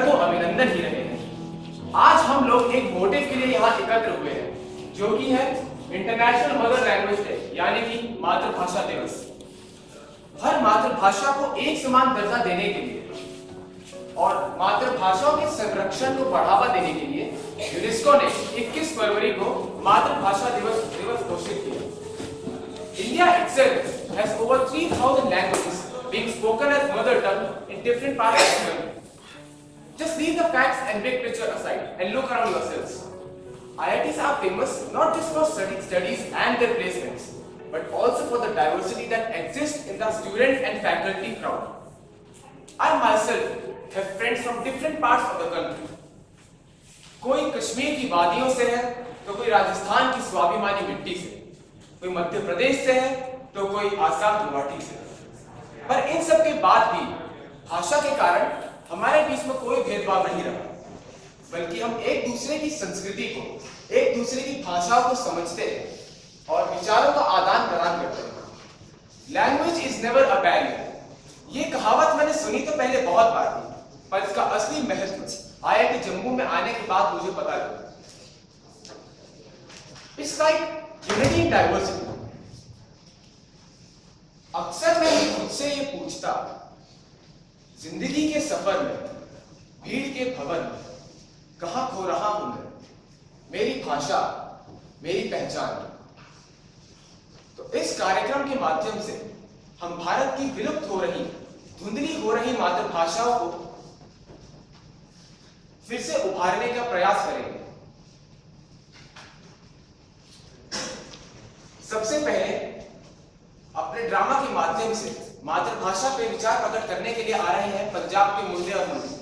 यह तो अभिनंदन ही रहे हैं। आज हम लोग एक मोटिव के लिए यहाँ एकत्र हुए हैं, जो कि है इंटरनेशनल मदर लैंग्वेज डे, यानी कि मातृभाषा दिवस। हर मातृभाषा को एक समान दर्जा देने के लिए और मातृभाषाओं के संरक्षण को बढ़ावा देने के लिए यूनेस्को ने 21 फरवरी को मातृभाषा दिवस घोषित किया। India itself has over 3,000 languages being spoken as mother tongue in different parts of the world. Just leave the facts and big picture aside and look around yourselves. IITs are famous not just for studies and their placements, but also for the diversity that exists in the student and faculty crowd. I myself have friends from different parts of the country. कोई कश्मीर की वादियों से है, तो कोई राजस्थान की स्वाभिमानी मिट्टी से, कोई मध्य प्रदेश से है, तो कोई आसाम गुवाहाटी से। पर इन सब के बाद भी भाषा के कारण हमारे बीच में कोई भेदभाव नहीं रहा, बल्कि हम एक दूसरे की संस्कृति को, एक दूसरे की भाषाओं को समझते हैं और विचारों का आदान प्रदान करते हैं। Language is never a barrier. ये कहावत मैंने सुनी तो पहले बहुत बार थी, पर इसका असली महत्व आईआईटी जम्मू में आने के बाद मुझे पता लगा। It's like unity in diversity. अक्सर मैं खुद से ये पूछता, जिंदगी के सफर में, भीड़ के भवन में कहां खो रहा हूं मैं, मेरी भाषा, मेरी पहचान। तो इस कार्यक्रम के माध्यम से हम भारत की विलुप्त हो रही, धुंधली हो रही मातृभाषाओं को फिर से उभारने का प्रयास करेंगे। सबसे पहले अपने ड्रामा के माध्यम से मातृभाषा पे विचार प्रकट करने के लिए आ रहे हैं पंजाब के मुंडे और मुंडी।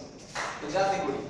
पंजाब की Gudi.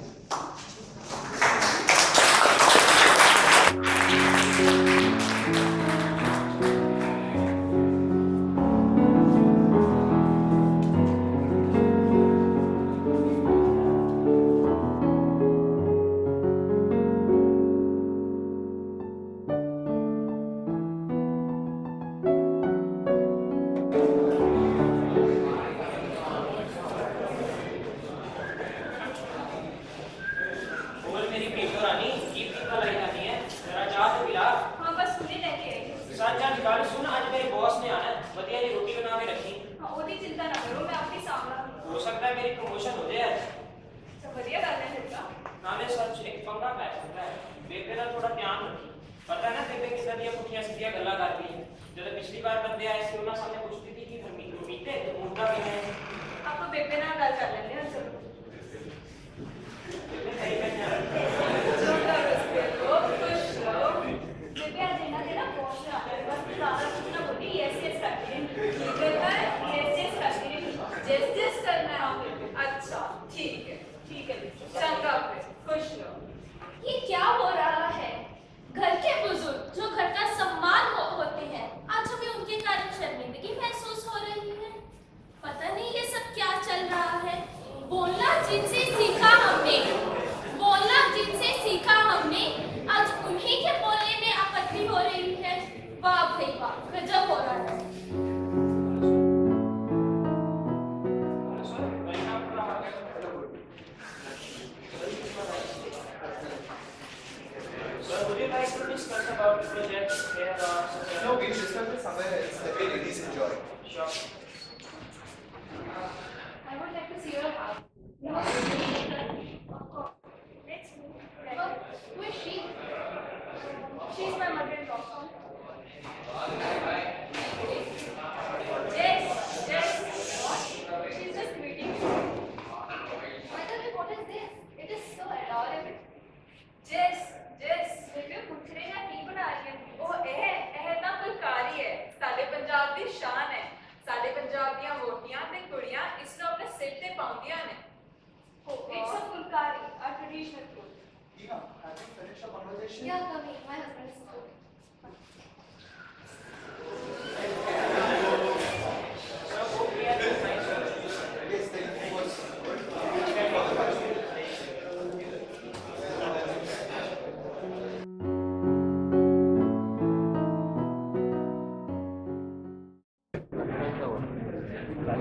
You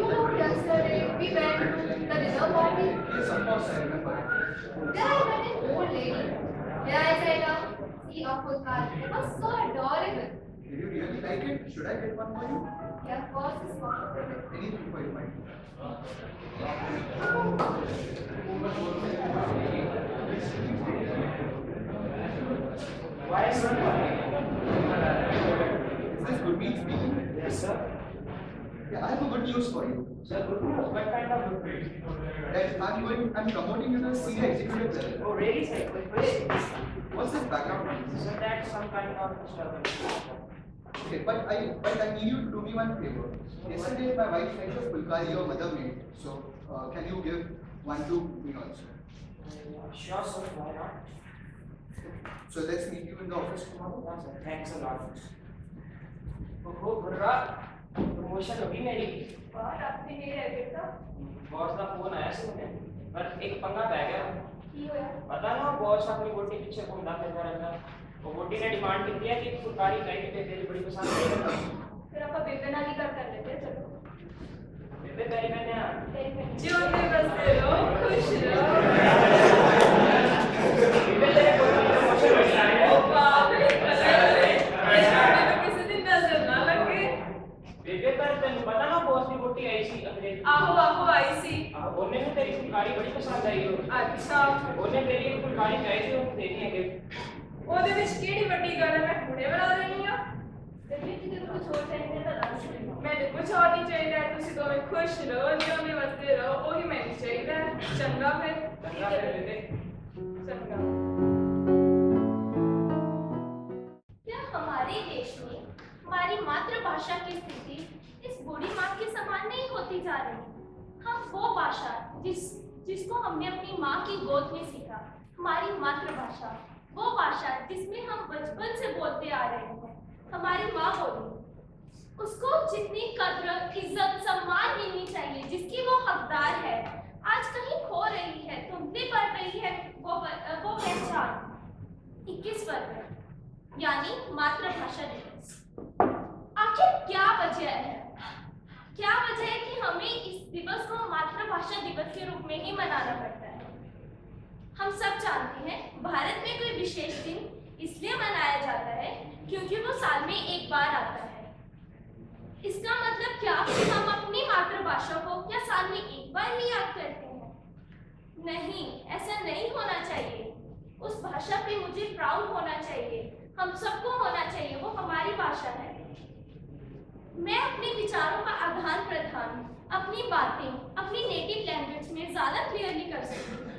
know, yesterday we went to the dinner party. Yes, of course, I remember. There I met an old lady. Here I said, see a football. It was so adorable. Did you really like it? Should I get one for you? Yeah, of course, it's not. Anything for you, mind. Why is it? Is this Gurmeet speaking? Yes, sir. Yeah, I have a good news for you. Sir, good news. What kind of good news? That I'm promoting you to senior executive level. Oh, really, sir? Wait. What's this background? Sir, that's some kind of disturbance. Okay, but I need you to do me one favor. Yesterday my wife went to Fulkari, your mother made. So can you give one to me also? Sure, sir. Why not? So let's meet you in the office tomorrow. Yeah, sir. Thanks a lot. ओहो गुर्रा promotion होगी मेरी और आपने नहीं रह गया boss का phone आया से मुझे पर एक पंगा पै गया की होया पता ना बॉस अपनी वोटी पीछे घूमता फिरता रहता वो वोटी ने डिमांड की है कि फुलकारी लाइट पे तेरी बड़ी पसंद है फिर आपका बेबे नानी कर लेते हैं चलो बेबे तेरी मैंने जीवन में बसते रहो खुश रहो बेबे तेरे को प्रमोशन हो गया है ओ बाप रे किसी दिन नजर ना लगे बेबे पर तेन पता ना बॉस की वोटी आई सी अंग्रेज आहो आहो आई सी ਉਹਨੇ ਨੂੰ ਤੇਰੀ ਫੁਲਕਾਰੀ ਬੜੀ ਪਸੰਦ ਆਈ अच्छा ਉਹਨੇ ਤੇਰੀ ਫੁਲਕਾਰੀ ਚਾਹੀਦੀ ਉਹ ਦੇਣੀ ਹੈ ਗਿਫਟ ਉਹਦੇ ਵਿੱਚ ਕਿਹੜੀ ਵੱਡੀ ਗੱਲ ਹੈ ਮੈਂ ਹੁਣੇ ਬਣਾ ਰਹੀ ਹਾਂ ਤੇ ਜੇ ਕੁਝ ਹੋਰ ਚਾਹੀਦਾ ਤਾਂ ਦੱਸ ਮੈਨੂੰ ਕੁਝ ਹੋਰ ਨਹੀਂ ਚਾਹੀਦਾ ਤੁਸੀਂ ਦੋਵੇਂ ਖੁਸ਼ ਰਹੋ ਜਿਉਂਦੇ ਵਸਦੇ ਰਹੋ ਉਹੀ ਮੈਨੂੰ ਚਾਹੀਦਾ ਚੰਗਾ ਫਿਰ ਚੰਗਾ ਫਿਰ ਬੇਬੇ चंगा क्या हमारे देश में हमारी मातृभाषा की स्थिति इस बूढ़ी माँ के समान नहीं होती जा रही। हम वो भाषा जिसको हमने अपनी माँ की गोद में सीखा, हमारी मातृभाषा, वो भाषा जिसमें हम बचपन से बोलते आ रहे हैं, हमारी माँ बोली, उसको जितनी कद्र इज्जत सम्मान मिलनी चाहिए जिसकी वो हकदार है, आज कहीं खो रही है, धुंधली पड़ रही है वो पहचान। 21 फरवरी यानी मातृभाषा दिवस। आखिर क्या वजह है? क्या वजह है कि हमें इस दिवस को मातृभाषा दिवस के रूप में ही मनाना पड़ता है? हम सब जानते हैं भारत में कोई विशेष दिन इसलिए मनाया जाता है क्योंकि वो साल में एक बार आता है। इसका मतलब क्या कि हम अपनी मातृभाषा को क्या साल में एक बार ही याद करते हैं? नहीं, ऐसा नहीं होना चाहिए। उस भाषा पे मुझे प्राउड होना चाहिए, हम सबको होना चाहिए, वो हमारी भाषा है। मैं अपने विचारों का आदान प्रदान, अपनी बातें अपनी नेटिव लैंग्वेज में ज्यादा क्लियरली कर सकती हूँ।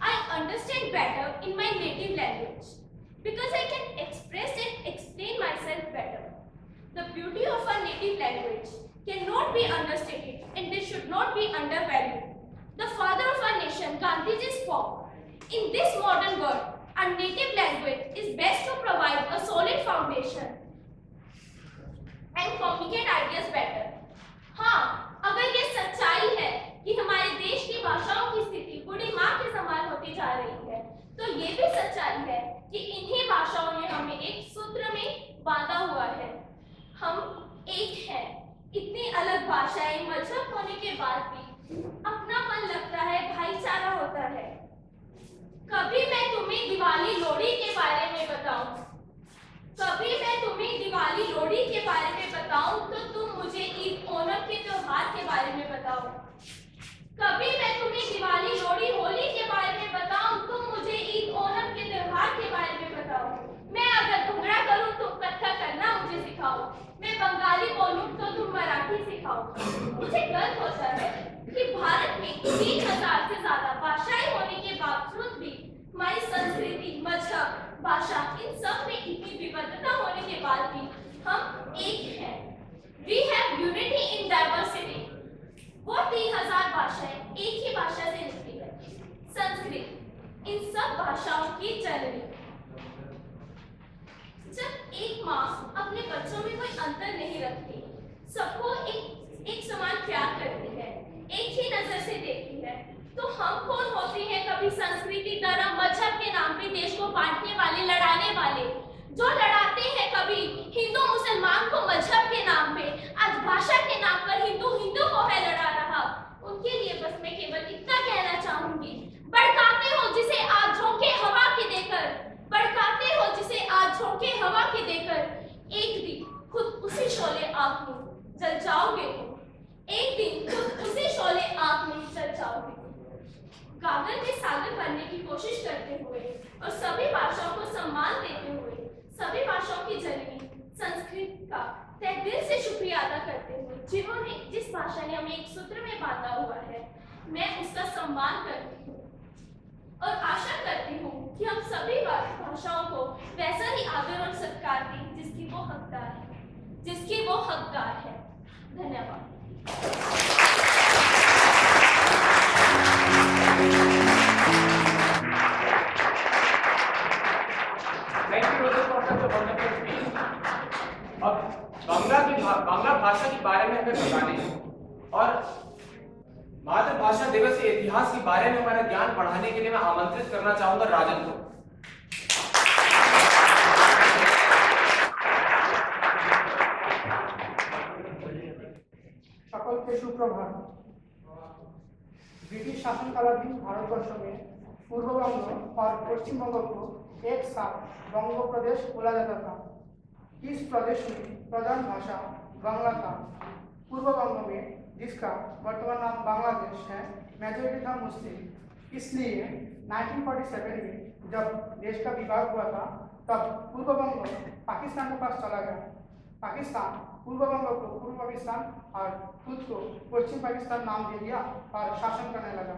I understand better in my native language because I can express and explain myself better. The beauty of our native language cannot be understated and they should not be undervalued. The father of our nation, Gandhiji, spoke, in this modern world, our native language is best to provide a solid foundation and communicate ideas better. हाँ, अगर ये सच्चाई है कि हमारे देश की भाषाओं की स्थिति बूढ़ी माँ के समान होती जा रही है, तो ये भी सच्चाई है कि इन्हीं भाषाओं ने हमें एक सूत्र में बांधा हुआ है। हम एक हैं, इतनी अलग भाषाएं मजहब होने के बाद भी अपनापन लगता है, भाईचारा होता है। कभी मैं तुम्हें दिवाली लोहड़ी के बारे में बताऊं, कभी मैं तुम्हें दिवाली लोहड़ी के बारे में बताऊं तो तुम मुझे ईद ओणम के त्योहार के बारे में बताओ। कभी मैं तुम्हें दिवाली लोहड़ी होली के बारे में बताऊं तुम मुझे ईद ओणम के त्योहार के बारे में बताओ। मैं अगर भंगड़ा करूं तुम कथक करना मुझे सिखाओ। मैं बंगाली बोलूं तो तुम मराठी सिखाओ। मुझे गर्व होता है कि भारत में 3000 से ज्यादा भाषाएं होने के बावजूद भी हमारी संस्कृति, मजहब, भाषा इन सब में इतनी विविधता होने के बाद भी हम एक हैं। We have unity in diversity. वो 3000 भाषाएं एक ही भाषा से निकली है, संस्कृत। इन सब भाषाओं की जननी। जब एक माँ अपने बच्चों में कोई अंतर नहीं रखती, सबको एक समान प्यार करती है, एक ही नजर से देखती है, तो हम कौन होते हैं कभी संस्कृति, धर्म, मजहब के नाम पे देश को बांटने वाले, लड़ाने वाले, जो लड़ाते हैं कभी हिंदू मुसलमान को भड़काते हो जिसे आज झोंके हवा के देकर, भड़काते हो जिसे आज झोंके हवा के देकर, एक दिन खुद उसी शोले आग में जल जाओगे तुम, एक दिन खुद उसी शोले आग में जल जाओगे तुम। गागर में सागर बनने की कोशिश करते हुए और सभी भाषाओं को सम्मान देते हुए, सभी भाषाओं की जननी संस्कृत का तहे दिल से शुक्रिया अदा करते हुए, जिन्होंने जिस भाषा ने हमें एक सूत्र में बांधा हुआ है, मैं उसका सम्मान करती हूँ और आशा करती हूँ कि हम सभी भाषाओं को वैसा ही आदर और सत्कार दें जिसकी वो हकदार है, जिसकी वो हकदार है। धन्यवाद। Thank you, Rosa, for such a wonderful speech. अब बांग्ला भाषा के बारे में हमें बताने और मातृभाषा दिवस के इतिहास के बारे में हमारा ज्ञान बढ़ाने के लिए मैं आमंत्रित करना चाहूंगा राजन को। সকলকে সুপ্রভাত। ब्रिटिश शासनकालाधीन भारतवर्ष में पूर्वबंग और पश्चिम बंग को एक साथ बंग प्रदेश बोला जाता था। इस प्रदेश में प्रधान भाषा बांग्ला था। पूर्व बंग में जिसका वर्तमान नाम बांग्लादेश है, मेजोरिटी था मुस्लिम। इसलिए 1947 में जब देश का विभाग हुआ था, तब पूर्व बंग पाकिस्तान के पास चला गया। पाकिस्तान पूर्व बंग को पूर्व पाकिस्तान और खुद को पश्चिम पाकिस्तान नाम दे दिया और शासन करने लगा।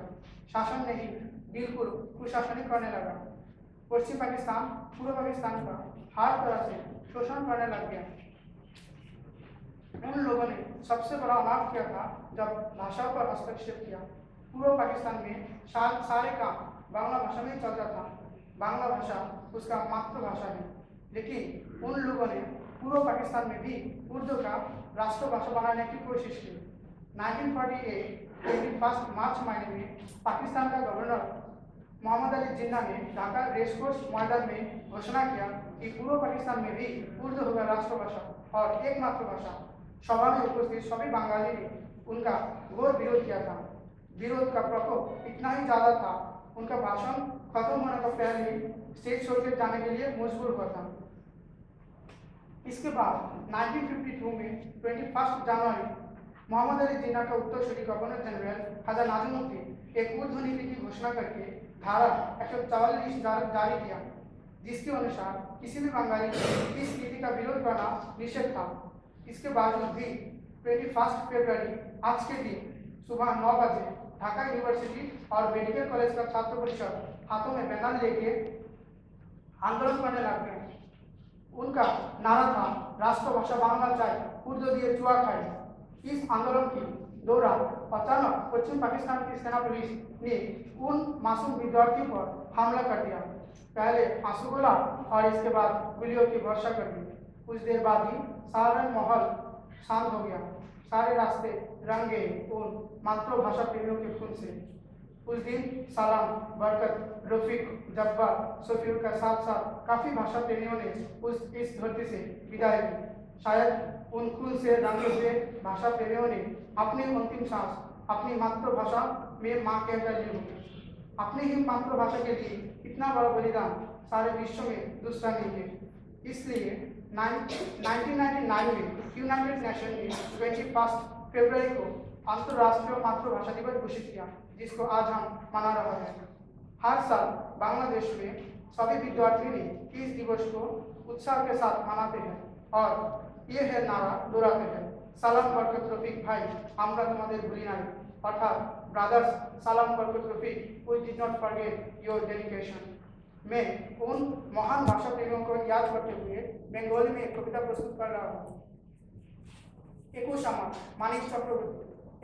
शासन नहीं, बिल्कुल कुशासन ही करने लगा। पश्चिम पाकिस्तान पूर्व पाकिस्तान का हर तरह से शोषण करने लग गया। उन लोगों ने सबसे बड़ा अनाप किया था जब भाषाओं पर हस्तक्षेप किया। पूर्व पाकिस्तान में सारे काम बांग्ला भाषा में चलता था। बांग्ला भाषा उसका मातृभाषा है, लेकिन उन लोगों ने पूर्व पाकिस्तान में भी उर्दू का राष्ट्रभाषा बनाने की कोशिश की। 1948 21 मार्च महीने में पाकिस्तान का गवर्नर मोहम्मद अली जिन्ना ने ढाका रेसकोर्स मैदान में घोषणा किया कि पूर्व पाकिस्तान में भी उर्दू होगा राष्ट्रभाषा और एकमात्र भाषा। सभा में उपस्थित सभी बंगाली ने उनका घोर विरोध किया था। विरोध का प्रकोप इतना ही ज्यादा था, उनका भाषण खत्म होने का पहले स्टेज छोड़कर जाने के लिए मजबूर हुआ था। इसके बाद 1952 में 21 जनवरी मोहम्मद अली जिन्ना का उत्तरसूरी गवर्नर जनरल खाजा नाज़िमुद्दीन एक उर्दू नीति की घोषणा करके धारा 144 जारी किया, जिसके अनुसार किसी भी बंगाली को इस नीति का विरोध करना निषेध था। इसके बावजूद भी 21 फरवरी आज के दिन सुबह 9 बजे ढाका यूनिवर्सिटी और मेडिकल कॉलेज का छात्र परिषद हाथों में बैनर लेके आंदोलन करने लग गए। उनका नारा था राष्ट्रभाषा बांग्ला चाहिए, उर्दू दिए चुआ खाए। इस आंदोलन की दौरान अचानक पश्चिम पाकिस्तान की सेना पुलिस ने उन मासूम विद्यार्थियों पर हमला कर दिया। पहले आंसू गोला और इसके बाद गोलियों की वर्षा कर दी। कुछ देर बाद ही सारा माहौल शांत हो गया। सारे रास्ते रंगे उन मातृभाषा प्रेमियों के खून से। उस दिन सलाम, बरकत, रफीक, जब्बार, शफीउल के साथ साथ काफी भाषा प्रेमियों ने इस धरती से विदाई ली। शायद उन खून से रंगे हुए भाषा प्रेमियों ने अपनी अंतिम सांस अपनी मातृभाषा में माँ के अंदर ली होगी। अपनी ही मातृभाषा के लिए इतना बड़ा बलिदान सारे विश्व में दूसरा नहीं है। इसलिए 1999 में यूनाइटेड नेशन ने 21 फरवरी को अंतर्राष्ट्रीय मातृभाषा दिवस घोषित किया, जिसको आज हम मना रहे हैं। हर साल बांग्लादेश में सभी विद्यार्थी ने इस दिवस को उत्साह के साथ मनाते हैं और ये है नारा दोहराते हैं, सालाम बरकत रफीक भाई আমরা তোমাদের ভুলি নাই, अर्थात brothers Salam Barkat Rafiq, we did not forget your dedication. मैं उन महान भाषा प्रेमियों को याद करते हुए बंगाली में एक कविता प्रस्तुत कर रहा हूँ। एकुश আমার মানিক চক্রবর্তী,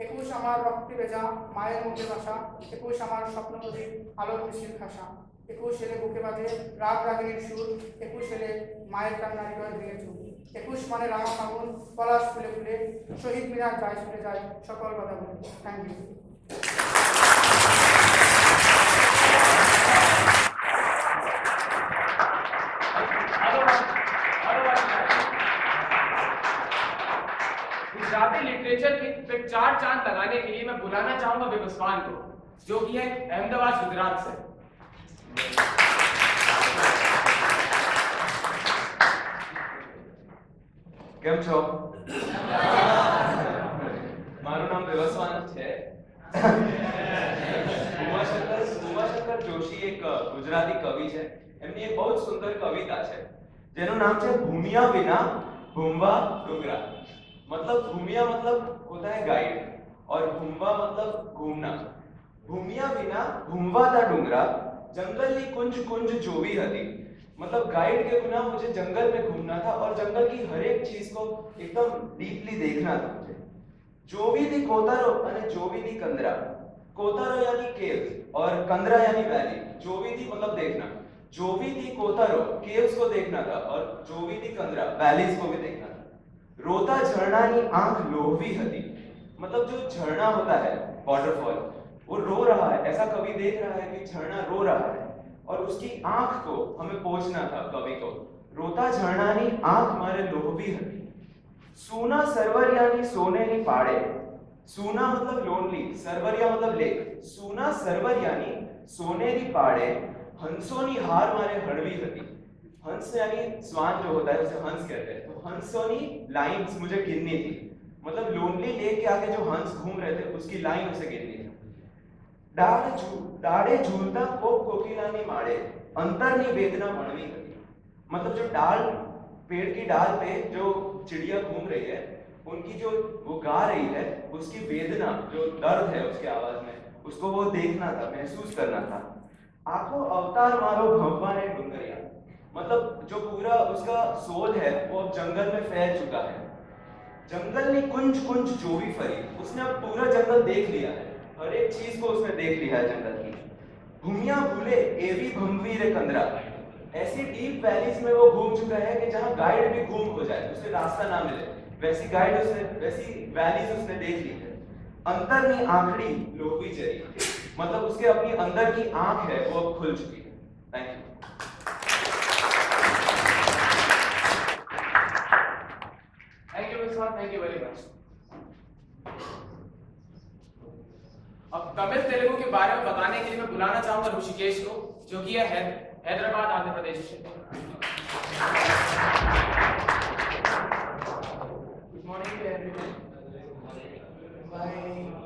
একুশ আমার রক্তে ভেজা মায়ের মুখে ভাষা, একুশ আমার স্বপ্ন নদীর আলোর মিছিল খাসা, একুশ এলে বুকে বাজে রাগ রাগিনীর সুর, একুশ এলে মায়ের কান্না হৃদয় ভেঙে চুর, একুশ মানে রাঙা ফাগুন পলাশ ফুলে ফুলে, শহীদ মিনার যায় ছুটে যায় সকল কথা বলে। Thank you. गुजराती लिटरेचर पे 4 चांद लगाने के लिए मैं बुलाना चाहूंगा विवस्वान को। जो कि है अहमदाबाद गुजरात से। કેમ છો? મારું નામ દેવસ્વાન છે. ઉમાશંકર જોશી એક ગુજરાતી કવિ છે. એમની એક બહુ જ સુંદર કવિતા છે જેનું નામ છે ભૂમિયા વિના ભૂમવા डूंगरा. मतलब भूमिया मतलब होता है गाइड और भूमवा मतलब घूमना. भूमिया विना भूमवाता डूंगरा जंगल की कुंज कुंज जोवी हती. मतलब गाइड के बिना मुझे जंगल में घूमना था और जंगल की हर एक चीज को एकदम डीपली देखना था मुझे. जोवी थी कोतारो અને जोवी थी कंदरा. कोतारो यानी केव और कंदरा यानी वैली. जोवी थी मतलब देखना. जोवी थी कोतारो केव्स को देखना था और जोवी थी कंदरा वैलीज को भी देखना था. रोता झरना की आंख लोहवी हती. मतलब जो झरना होता है वाटरफॉल वो रो रहा है. ऐसा कवि देख रहा है कि झरना रो रहा है और उसकी आंख को हमें पहुंचना था कवि को. रोता झरनानी आंख मारे लोहवी हती. सूना सरवरियानी सोनेनी पाड़े. सूना मतलब लोनली, सरवरिया मतलब लेक. सूना सरवरियानी सोनेरी पाड़े हंसोनी हार मारे हड़वी हती. हंस यानी स्वान जो होता है उसे हंस कहते हैं. तो हंसोनी लाइंस मुझे गिननी थी. मतलब लोनली लेक के आगे जो हंस घूम रहे थे उसकी लाइन उसे गिननी थी. डाड़े झूलता कोक कोकिलानी माड़े अंतरनी वेदना मणवी हती. मतलब जो डाल पेड़ की डाल पे जो चिड़िया घूम रही है उनकी जो वो गा रही है उसकी वेदना जो दर्द है उसके आवाज में उसको वो देखना था, महसूस करना था. आंखों अवतार मारो भगवान डूंगरिया. मतलब जो पूरा उसका सोल है वो अब जंगल में फैल चुका है. जंगल ने कुंज कुंज जोवी फरी. उसने अब पूरा जंगल देख लिया है. हर एक चीज को उसने देख लिया है जंगल की. भूमिया भूले एवी भमवी रे कंदरा. ऐसी डीप वैलीज में वो घूम चुका है कि जहां गाइड भी घूम हो जाए, उसे रास्ता ना मिले, वैसी वैलीज उसने देख ली है. अंतर में आंखड़ी लोहवी जरी. मतलब उसके अपनी अंदर की आंख है वो अब खुल चुकी है. Thank you. थैंक यू विश्वास, थैंक यू वेरी मच. अब तमिल तेलुगु के बारे में बताने के लिए मैं बुलाना चाहूंगा ऋषिकेश को, जो कि है हैदराबाद आंध्र प्रदेश से. Good morning to everyone. My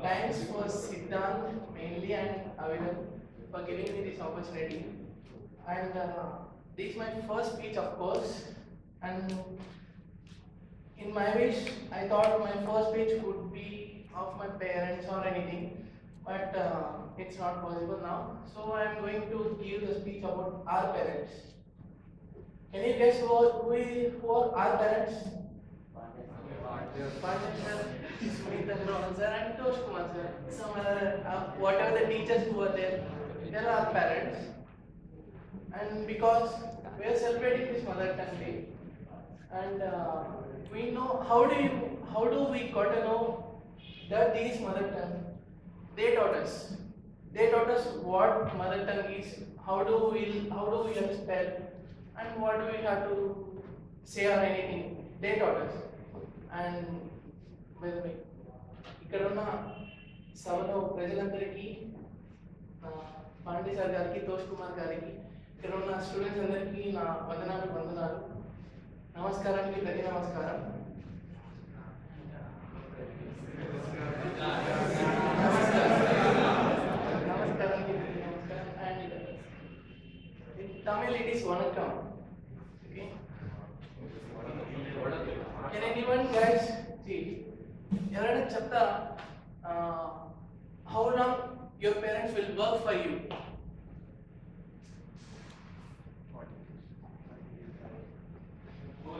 thanks for Siddhant mainly and Avidan for giving me this opportunity. And this is my first speech, of course. And in my wish, I thought my first speech would be of my parents or anything, but it's not possible now. So I am going to give the speech about our parents. Can you guess who are our parents? Pandit sir, Smita Grohan sir, and Tosh Kumar sir. Some other, whatever the teachers who were there, they are our parents. And because we are celebrating this Mother Tongue Day, and we know how do we got to know that this Mother Tongue? They taught us. They taught us what Mother Tongue is, how do we have to spell, and what do we have to say or anything. They taught us. And by the way, ఇక్కడ ఉన్న సభలో ప్రజలందరికీ Pandey sir గారికి, తోష్ కుమార్ గారికి, ఇక్కడ ఉన్న students అందరికీ నా వందనాలు. నమస్కారానికి ప్రతి నమస్కారం. నమస్కారానికి ప్రతి నమస్కారం. And in Tamil it is vanakkam. Okay. Can anyone guys see? ఎవరైనా చెప్తా how long your parents will work for you?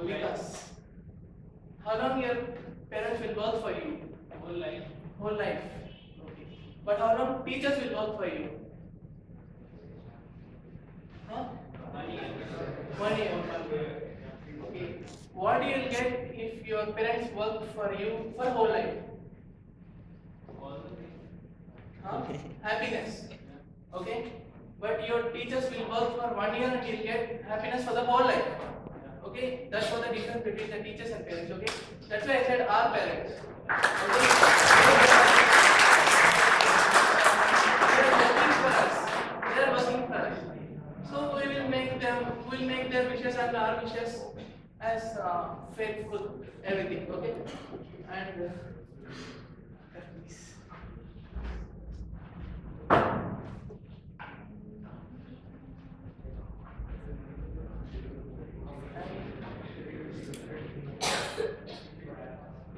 Because how long your parents will work for you? Whole life. Okay. But how long teachers will work for you? Huh? 1 year. Okay. What you will get if your parents work for you for whole life? Huh? Happiness. Okay. But your teachers will work for 1 year and you'll get happiness for the whole life. Okay. That's what the difference between the teachers and parents. Okay. That's why I said our parents. Okay. and our wishes as faithful everything. Okay, and please.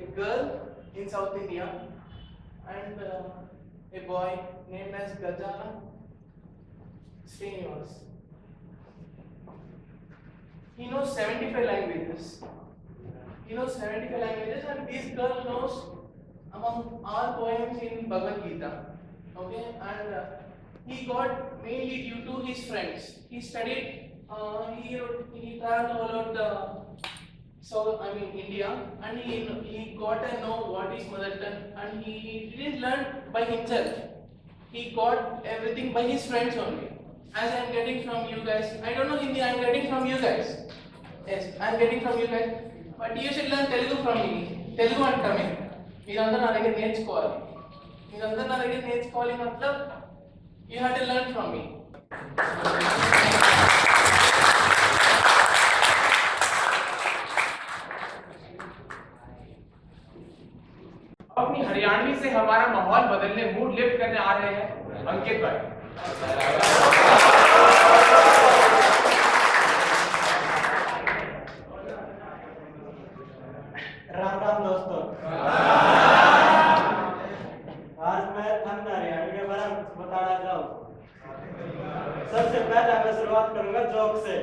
A girl in South India and a boy named as Gajala Srinivas. He knows 75 languages. He knows 75 languages, and this girl knows among all poems in Bhagavad Gita. Okay, and he got mainly due to his friends. He studied. He traveled all over the India, and he got to know what is mother tongue, and he didn't learn by himself. He got everything by his friends only. As I am getting from you guys, I don't know Hindi, I am getting from you guys. Yes, I am getting from you guys. But you should learn Telugu from me. Telugu antame. మీరందరూ నా దగ్గర నేర్చుకోవాలి. మీరందరూ నా దగ్గర నేర్చుకోవాలి मतलब you have to learn from me. अपनी हरियाणवी से हमारा माहौल बदलने, मूड लिफ्ट करने आ रहे हैं अंकित भाई। राम राम दोस्तों। आज मैं ठंड हरियाणवी के बारे में बताना चाहूँ। सबसे पहले मैं शुरुआत करूंगा जोक से।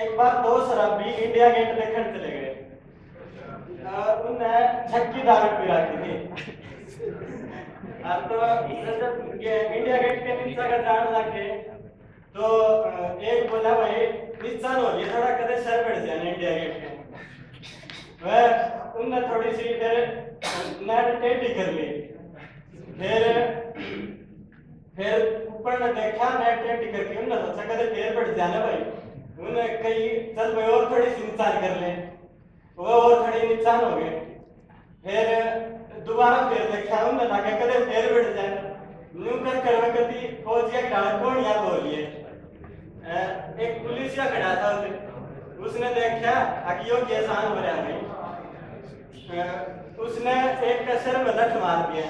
एक बार दो शराबी इंडिया गेट देखने चले गए। उन्हें झक्की दारू पी रखी थी। तो जब इंडिया गेट के नीचे का जान लगे तो एक बोला भाई नुकसान हो गया थोड़ा कदे सर बैठ जाना इंडिया गेट के। वह उनने थोड़ी सी फिर नेट टेढ़ी कर ली। फिर ऊपर ने देखा नेट टेढ़ी करके उन्होंने सोचा कदे फिर बैठ जाना भाई। उन्हें कही चल भाई और थोड़ी सी नुकसान कर ले। वो और थोड़ी नुकसान हो गए। फिर दोबारा फिर देखा उन्हें लगा कदे फिर बैठ जाना। न्यू कर कदी फौजिया डाल कौन याद हो लिए। एक पुलिसिया खड़ा था उसने देखा अगियो के आसान हो रहा है। उसने एक का सर में लठ मार दिया।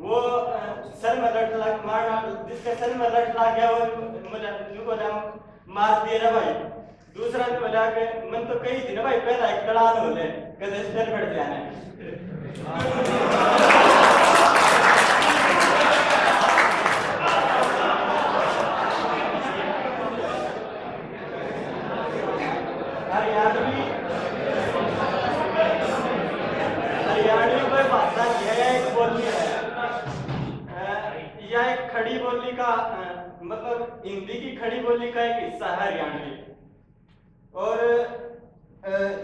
वो सर में लठ मारना जिसके सर में लठ लग गया वो बोला मार दिया ना भाई। दूसरा ने बोला कि मन तो कही थी ना भाई पहला एक दलाल हो ले कदे सर बैठ जाना। हरियाणवी कोई भाषा यह एक बोली है। यह एक खड़ी बोली का मतलब हिंदी की खड़ी बोली का एक हिस्सा है हरियाणवी। और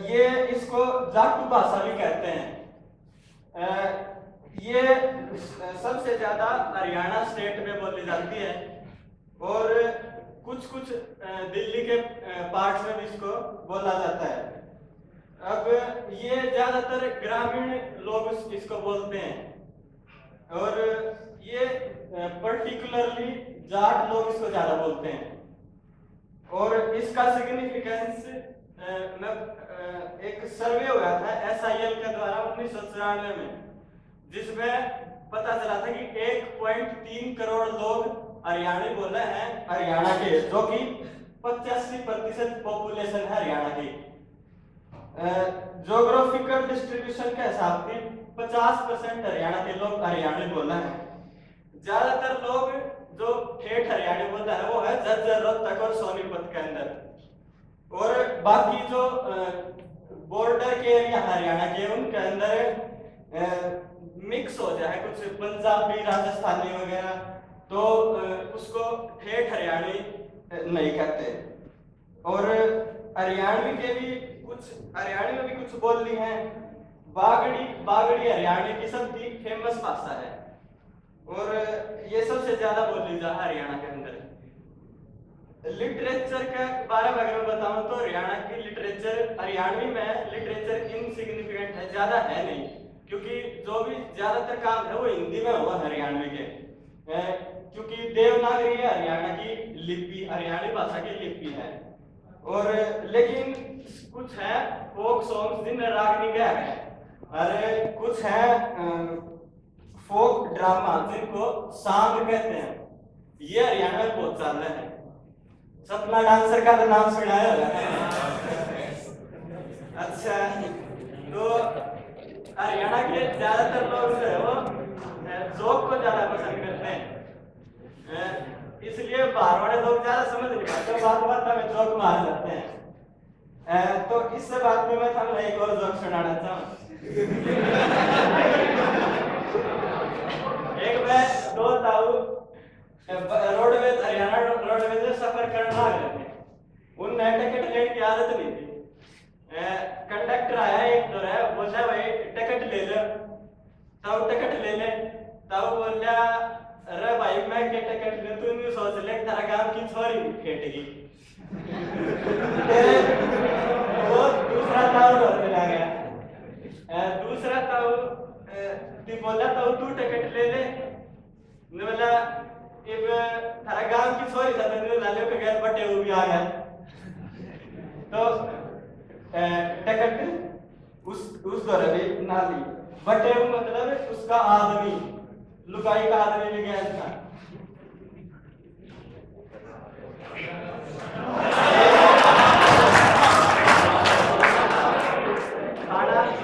ये इसको जाटू भाषा भी कहते हैं। ये सबसे ज्यादा हरियाणा स्टेट में बोली जाती है और कुछ दिल्ली के पार्ट्स में भी इसको बोला जाता है। अब ये ज्यादातर ग्रामीण लोग इसको बोलते हैं और ये पर्टिकुलरली जाट लोग इसको ज्यादा बोलते हैं। और इसका सिग्निफिकेंस एक सर्वे हुआ था SIL के द्वारा 1994 में, जिसमें पता चला था कि 1.3 करोड़ लोग हरियाणवी बोल रहे हैं हरियाणा के, जो कि 85% पॉपुलेशन है हरियाणा की। ज्योग्राफिकल डिस्ट्रीब्यूशन के हिसाब से 50% हरियाणा के लोग हरियाणवी बोल रहे हैं। ज्यादातर लोग जो ठेठ हरियाणवी बोलता है वो है झज्जर, रोहतक और सोनीपत के अंदर। और बाकी जो बॉर्डर के एरिया हरियाणा के उनके अंदर मिक्स हो जाए कुछ पंजाबी, राजस्थानी वगैरह, तो उसको ठेठ हरियाणवी नहीं कहते। और हरियाणवी में भी कुछ बोली हैं। बागड़ी हरियाणवी की सबसे फेमस भाषा है और ये सबसे ज्यादा बोली जा हरियाणा के अंदर। लिटरेचर के बारे में अगर मैं बताऊं तो हरियाणा की लिटरेचर, हरियाणवी में लिटरेचर इनसिग्निफिकेंट है, ज्यादा है नहीं, क्योंकि जो भी ज्यादातर काम है वो हिंदी में हुआ हरियाणवी के। क्योंकि देवनागरी हरियाणा की लिपि, हरियाणी भाषा की लिपि है। और लेकिन कुछ है फोक सॉन्ग्स जिनमें रागनी का है, अरे कुछ है फोक ड्रामा जिनको सांग कहते हैं, ये हरियाणा में बहुत ज्यादा है। सपना डांसर का तो नाम सुनाया होगा। अच्छा, तो हरियाणा के ज्यादातर लोग जो है वो जोक को ज्यादा पसंद करते हैं, इसलिए बाहर वाले लोग ज्यादा समझ नहीं पाते, बात बात में जोक मार जाते हैं। तो इससे बात में मैं थोड़ा एक और जोक सुनाना चाहूँ। एक मैं दो ताऊ रोडवेज, हरियाणा रोडवेज में सफर करना लगे, उनने टिकट लेने की आदत नहीं थी। कंडक्टर आया एक तो है, बोला भाई टिकट ले लो, तब टिकट ले ले, तब बोला अरे भाई मैं के टिकट ले, तू नहीं सोच ले तेरा गांव की छोरी फेटेगी। वो दूसरा ताऊ रोने लगा, दूसरा ताऊ बोला ताऊ तू टिकट ले ले, बोला इब थारा गांव की छोरी था, तो लाले के घर बटे वो भी आ गया। तो टिकट उस दौरान भी ना ली, बटे वो मतलब उसका आदमी, लुगाई का आदमी भी गया था।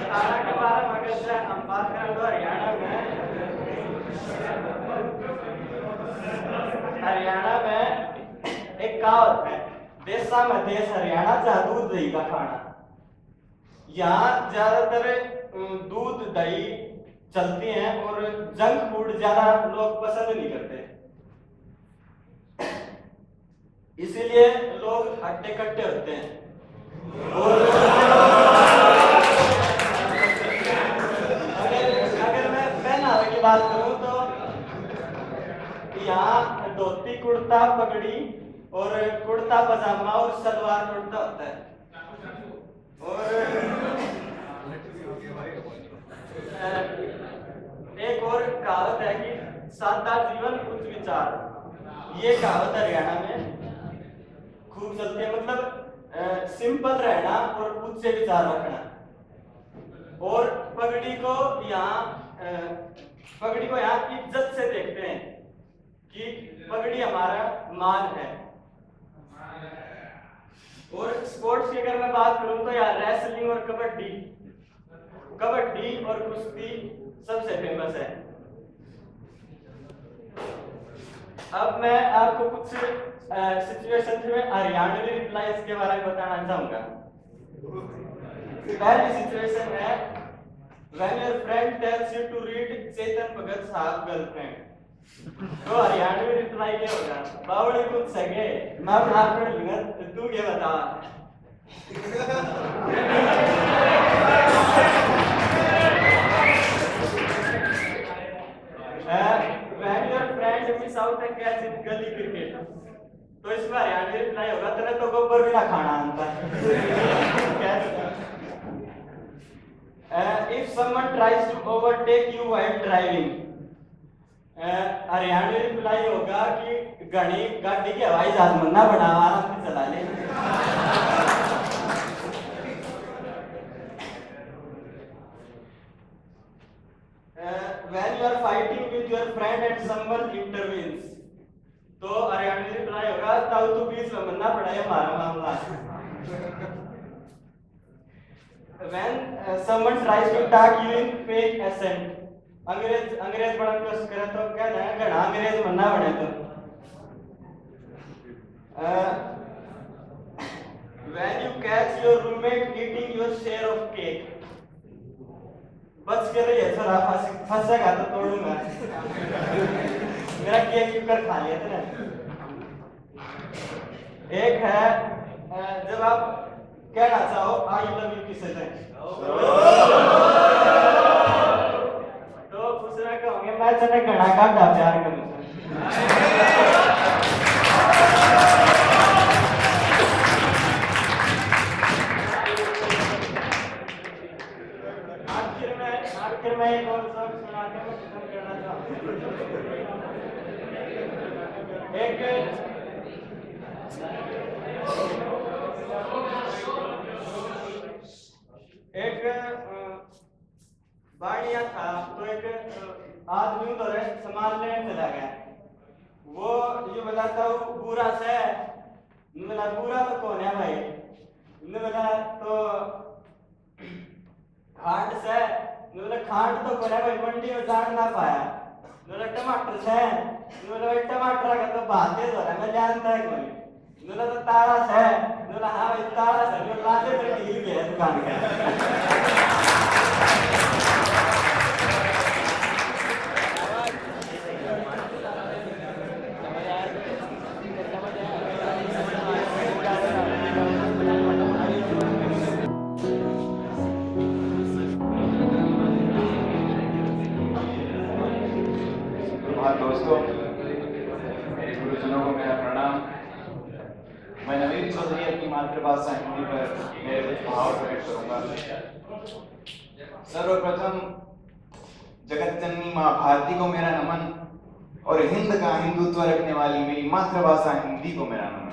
खाना के बारे में अगर से हम बात करें तो हरियाणा में एक कहावत है, देशा में देश हरियाणा जहाँ दूध दही का खाना। यहाँ ज्यादातर दूध दही चलती हैं और जंक फूड ज्यादा लोग पसंद नहीं करते, इसीलिए लोग हट्टे कट्टे होते हैं। और अगर मैं पहनावे की बात करूं तो यहाँ धोती कुर्ता पगड़ी और कुर्ता पजामा और सलवार कुर्ता होता है। और एक और कहावत है कि सादा जीवन उच्च विचार, ये कहावत हरियाणा में खूब चलती है, मतलब सिंपल रहना और उच्च विचार रखना। और पगड़ी को यहाँ इज्जत से देखते हैं कि पगड़ी हमारा मान है। और स्पोर्ट्स की अगर मैं बात करूं तो यार रेसलिंग और कबड्डी और कुश्ती सबसे फेमस है। अब मैं आपको कुछ सिचुएशन में हरियाणवी रिप्लाईज के बारे में बताना चाहूंगा। पहली सिचुएशन है, when your friend tells you to read Chetan Bhagat साहब गर्लफ्रेंड, तो हरियाणवी रिप्लाई क्या होगा? बावड़े कुछ सगे मैं आप पढ़ लूंगा, तू क्या बता। when your friend miss out and catch in गली क्रिकेट, तो इसमें हरियाणवी रिप्लाई होगा तेरे तो गोबर भी ना खाना आता। If someone tries to overtake you while driving, Haryanvi reply होगा कि गाड़ी की हवाई जहाज मन्ना बना, आराम से चला ले। When you are fighting with your friend and someone intervenes, तो हरियाणवी रिप्लाई होगा ताऊ तू बीच में मन्ना पड़ा है हमारा मामला। When someone tries to talk you in fake accent, अंग्रेज बड़ा कोशिश करे तो कहना है घना अंग्रेज बनना बने तो। When you catch your roommate eating your share of cake, बच के रहिए थोड़ा, फंसेगा तो तोड़ूंगा। मेरा केक क्यों कर खा लिया था ना। एक है जब आप कहना चाहो आई लव यू किसे से, तो दूसरा कहोगे मैं तेरे घना काटा प्यार करूंगा। आखिर में एक और सब सुना के मैं खत्म करना चाहूंगा। बढ़िया था तो एक आदमी तो सामान लेने चला गया। वो ये बताता हूँ बुरा से बोला बुरा तो कौन है भाई? बोला तो खांड से बोला खांड तो कौन है भाई? मंडी में जान ना पाया। बोला टमाटर से बोला टमाटर का तो बात है तो मैं जानता है कोई। बोला तो तारा से बोला हाँ भाई तारा से बोला लाते पर ढील गया दुकान का। दोस्तों, मेरे गुरुजनों को मेरा प्रणाम। मैं नवीन चौधरी अपनी मातृभाषा हिंदी पर मेरे कुछ भाव प्रकट करूंगा। सर्वप्रथम जगत जननी माँ भारती को मेरा नमन और हिंद का हिंदुत्व रखने वाली मेरी मातृभाषा हिंदी को मेरा नमन।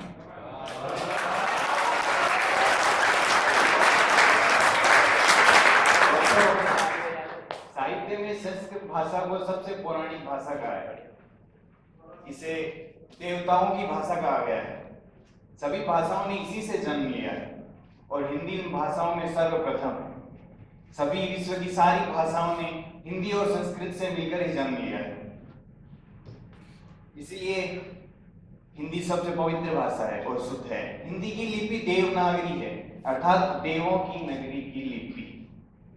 साहित्य में संस्कृत भाषा को सबसे पौराणिक भाषा कहा है। इसे देवताओं की भाषा कहा गया है। सभी भाषाओं ने इसी से जन्म लिया है और हिंदी उन भाषाओं में सर्वप्रथम है। सभी विश्व की सारी भाषाओं ने हिंदी और संस्कृत से मिलकर ही जन्म लिया है। इसलिए हिंदी सबसे पवित्र भाषा है और शुद्ध है। हिंदी की लिपि देवनागरी है, अर्थात देवों की नगरी की लिपि।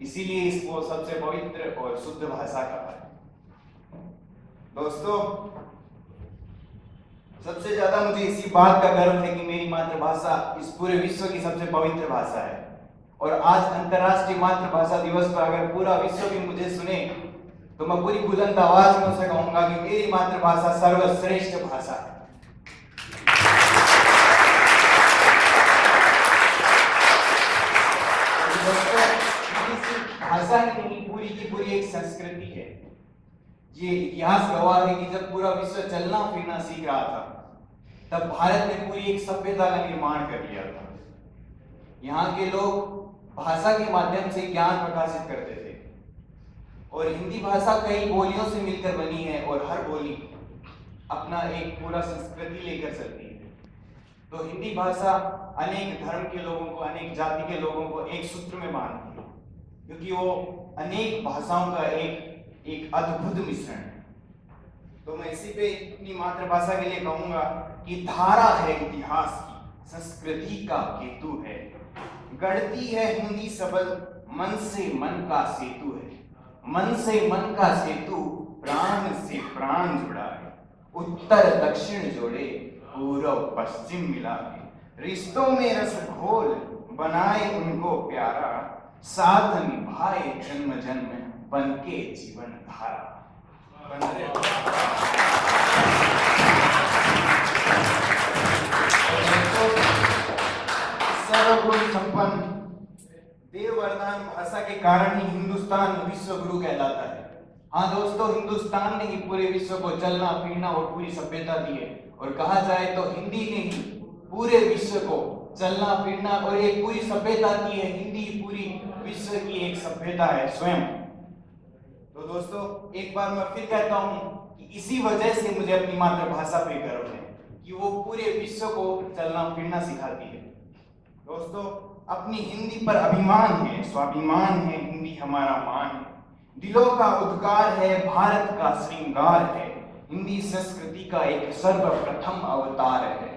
इसीलिए इसको सबसे पवित्र और शुद्ध भाषा कहा है। दोस्तों, सबसे ज्यादा मुझे इसी बात का गर्व है कि मेरी मातृभाषा इस पूरे विश्व की सबसे पवित्र भाषा है। और आज अंतर्राष्ट्रीय मातृभाषा दिवस पर अगर पूरा विश्व भी मुझे सुने तो मैं पूरी बुलंद आवाज में उसे कहूंगा कि मेरी मातृभाषा सर्वश्रेष्ठ भाषा है। भाषा ही नहीं, पूरी की पूरी एक संस्कृति है। ये इतिहास गवाह है कि जब पूरा विश्व चलना फिरना सीख रहा था तब भारत ने पूरी एक सभ्यता का निर्माण कर लिया था। यहाँ के लोग भाषा के माध्यम से ज्ञान प्रकाशित करते थे और हिंदी भाषा कई बोलियों से मिलकर बनी है और हर बोली अपना एक पूरा संस्कृति लेकर चलती है। तो हिंदी भाषा अनेक धर्म के लोगों को, अनेक जाति के लोगों को एक सूत्र में बांधती है, क्योंकि वो अनेक भाषाओं का एक अद्भुत मिश्रण है। तो मैं इसी पे अपनी मातृभाषा के लिए कहूंगा कि धारा है इतिहास की, संस्कृति का केतु है, गढ़ती है हिंदी सबल, मन से मन का सेतु है। मन से मन का सेतु प्राण से प्राण जुड़ा है, उत्तर दक्षिण जोड़े पूर्व पश्चिम मिला है। रिश्तों में रस घोल बनाए उनको प्यारा, साथ निभाए जन्म जन्म बन के जीवन धारा। सर्वगुण संपन्न देव वरदान भाषा के कारण ही हिंदुस्तान विश्व गुरु कहलाता है। हाँ दोस्तों, हिंदुस्तान ने ही पूरे विश्व को चलना फिरना और पूरी सभ्यता दी है। और कहा जाए तो हिंदी ने ही पूरे विश्व को चलना फिरना और एक पूरी सभ्यता दी है। हिंदी पूरी विश्व की एक सभ्यता है स्वयं। तो दोस्तों, एक बार मैं फिर कहता हूँ कि इसी वजह से मुझे अपनी मातृभाषा पे गर्व है कि वो पूरे विश्व को चलना फिरना सिखाती है। दोस्तों, अपनी हिंदी पर अभिमान है, स्वाभिमान है, हिंदी हमारा मान है, दिलों का उद्गार है, भारत का श्रृंगार है, हिंदी संस्कृति का एक सर्वप्रथम अवतार है।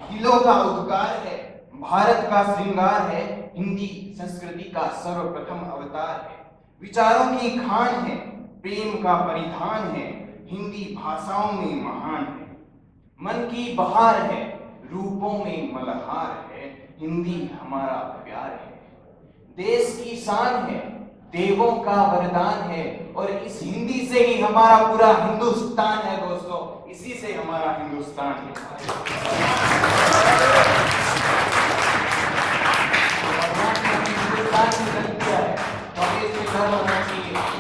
दिलों का उद्गार है, भारत का श्रृंगार है, हिंदी संस्कृति का सर्वप्रथम अवतार है। विचारों की खान है, प्रेम का परिधान है, हिंदी भाषाओं में महान है। मन की बहार है, रूपों में मल्हार है, हिंदी हमारा प्यार है। देश की शान है, देवों का वरदान है और इस हिंदी से ही हमारा पूरा हिंदुस्तान है। दोस्तों, इसी से हमारा हिंदुस्तान है।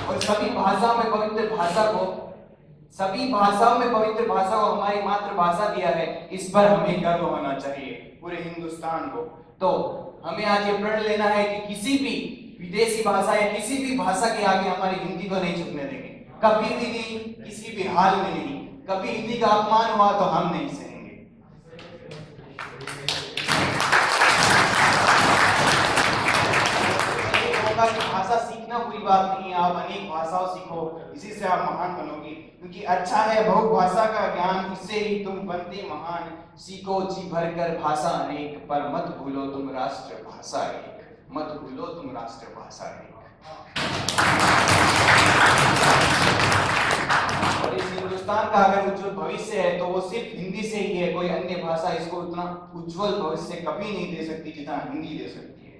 और सभी भाषाओं में पवित्र भाषा को हमारी मातृभाषा दिया है, इस पर हमें गर्व होना चाहिए पूरे हिंदुस्तान को। तो हमें आज ये प्रण लेना है कि किसी भी विदेशी भाषा या किसी भी भाषा के आगे हमारी हिंदी को नहीं झुकने देंगे, कभी भी नहीं, किसी भी हाल में नहीं। कभी हिंदी का अपमान हुआ तो हम नहीं सहेंगे। भाषा सीखना बुरी बात नहीं है, आप अनेक भाषाओं सीखो, इसी से आप महान बनोगे, क्योंकि अच्छा है बहुभाषा का ज्ञान, इससे ही तुम बनते महान। सीखो जी भर कर भाषा अनेक, पर मत भूलो तुम राष्ट्र भाषा एक, मत भूलो तुम राष्ट्र भाषा एक। और इस हिंदुस्तान का अगर उज्जवल भविष्य है तो वो सिर्फ हिंदी से ही है, कोई अन्य भाषा इसको उतना उज्जवल भविष्य कभी नहीं दे सकती जितना हिंदी दे सकती है।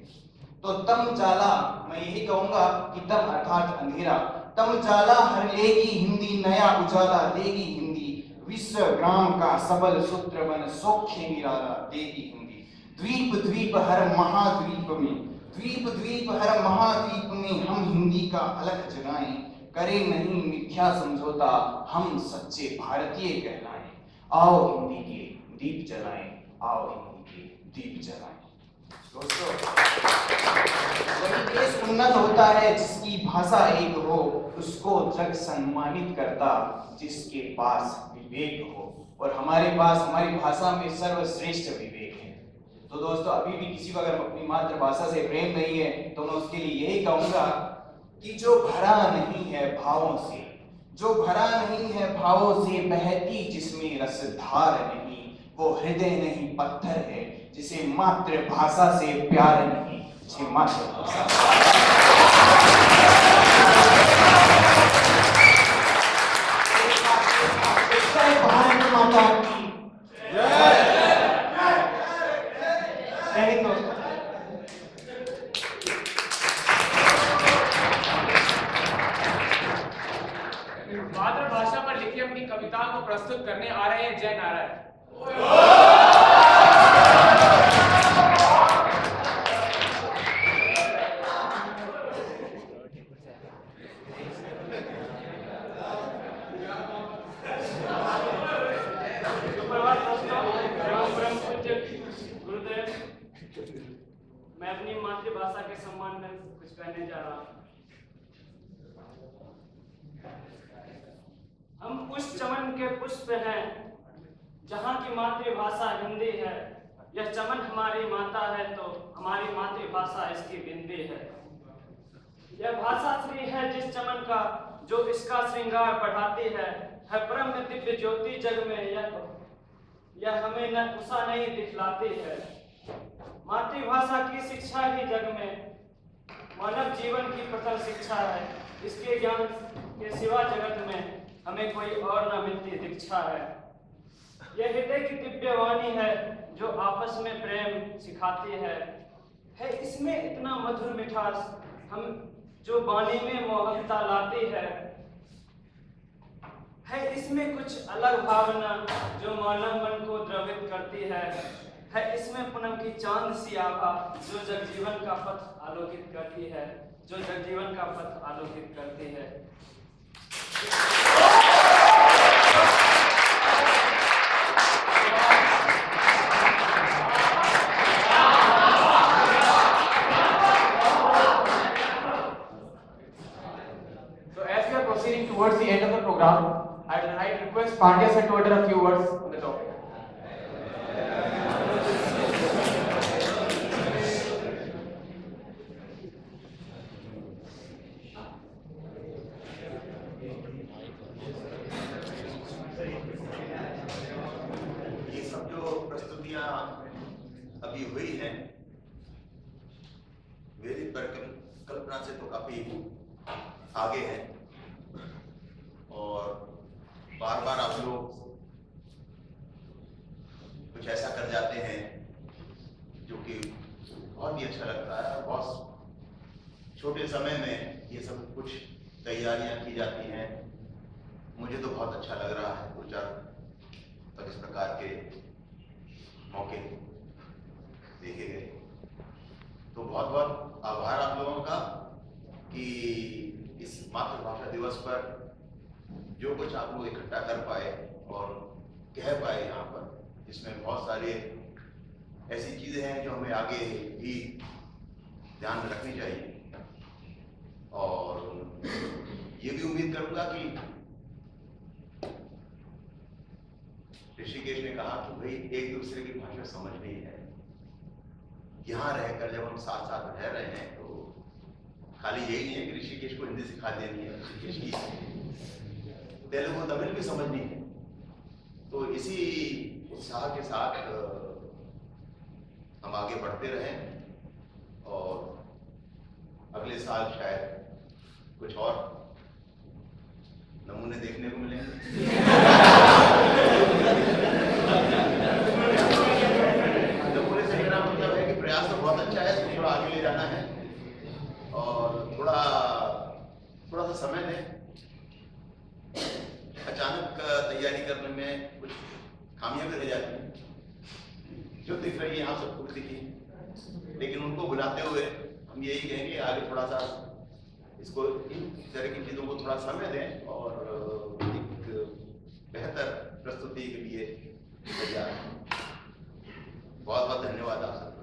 तो तम जाला, मैं यही कहूंगा कि तम अर्थात अंधेरा, तम जाला हर लेगी हिंदी, नया उजाला देगी हिंदी, विश्व ग्राम का सबल सूत्र बन सौख्य निराला देगी हिंदी। द्वीप द्वीप हर महाद्वीप में, द्वीप द्वीप हर महाद्वीप में हम हिंदी का अलग जगाएं, करें नहीं मिथ्या समझौता, हम सच्चे भारतीय कहलाएं। आओ हिंदी के दीप जलाएं, आओ हिंदी के दीप जलाएं। दोस्तों, वही देश उन्नत होता है जिसकी भाषा एक हो, उसको जग सम्मानित करता जिसके पास विवेक हो, और हमारे पास हमारी भाषा में सर्वश्रेष्ठ विवेक है। तो दोस्तों, अभी भी किसी को अगर अपनी मातृभाषा से प्रेम नहीं है तो मैं उसके लिए यही कहूंगा कि जो भरा नहीं है भावों से, जो भरा नहीं है भावों से, बहती जिसमें रसधार नहीं, वो हृदय नहीं पत्थर है, जिसे मातृभाषा से प्यार नहीं, जिसे मातृभाषा भारत माता की जय। मातृभाषा पर लिखी अपनी कविताओं को प्रस्तुत करने आ रहे हैं जय नारायण। मैं अपनी मातृभाषा के सम्मान में कुछ कहने जा रहा हूँ। हम उस चमन के पुष्प हैं जहाँ की मातृभाषा हिंदी है। यह चमन हमारी माता है तो हमारी मातृभाषा इसकी बिंदी है। यह भाषा श्री है जिस चमन का जो इसका श्रृंगार बढ़ाती है परम दिव्य ज्योति जग में। यह हमें न उषा नहीं दिखलाती है। मातृभाषा की शिक्षा ही जग में मानव जीवन की प्रथम शिक्षा है। इसके ज्ञान के सिवा जगत में हमें कोई और न मिलती दीक्षा है। यह हृदय की दिव्य वाणी है जो आपस में प्रेम सिखाती है इसमें इतना मधुर मिठास हम जो वाणी में मोहकता लाती है इसमें कुछ अलग भावना जो मानव मन को द्रवित करती है इसमें पूनम की चांद सी आभा जो जगजीवन का पथ आलोकित करती है, जो जगजीवन का पथ आलोकित करती है। So as we are proceeding towards the end of the program, I request Pandya sir to utter a few words on the topic. ये सब जो प्रस्तुतियां अभी हुई हैं मेरी कल्पना से तो काफी आगे हैं और बार बार आप लोग कुछ ऐसा कर जाते हैं जो कि बहुत ही अच्छा लगता है और बहुत छोटे समय में ये सब कुछ तैयारियां की जाती हैं। मुझे तो बहुत अच्छा लग रहा है। 2-4 तक इस प्रकार के मौके देखे गए तो बहुत बहुत आभार आप लोगों का कि इस मातृभाषा दिवस पर जो कुछ आप लोग इकट्ठा कर पाए और कह पाए यहाँ पर, इसमें बहुत सारे ऐसी चीजें हैं जो हमें आगे भी ध्यान में रखनी चाहिए। और ये भी उम्मीद करूंगा कि ऋषिकेश ने कहा कि भाई एक दूसरे की भाषा समझनी है। यहाँ रहकर जब हम साथ साथ रह रहे हैं तो खाली यही नहीं है कि ऋषिकेश को हिंदी सिखा देनी है, ऋषिकेश की तेलुगु तमिल भी समझनी है। तो इसी उत्साह के साथ हम आगे बढ़ते रहें और अगले साल शायद कुछ और नमूने देखने को मिलेंगे। नमूने से मेरा मतलब है कि प्रयास तो बहुत अच्छा है, थोड़ा आगे ले जाना है और थोड़ा सा समय दें। अचानक तैयारी करने में कुछ खामियां भी रह जाती हैं जो दिख रही है, आप सबको भी दिखी, लेकिन उनको बुलाते हुए हम यही कहेंगे आगे थोड़ा सा इसको इन तरह की चीज़ों को थोड़ा समय दें और एक बेहतर प्रस्तुति के लिए तैयार हैं। बहुत बहुत धन्यवाद आप सबका।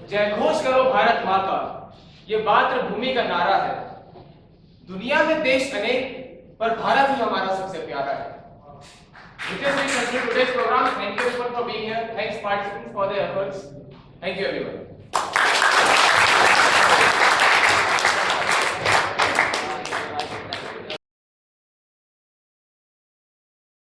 जय घोष करो भारत माँ का, ये मातृभूमि का नारा है। दुनिया में देश अनेक पर भारत ही हमारा सबसे प्यारा है। With this we conclude today's program. Thank you everyone for being here. Thanks participants for their efforts. Thank you everyone.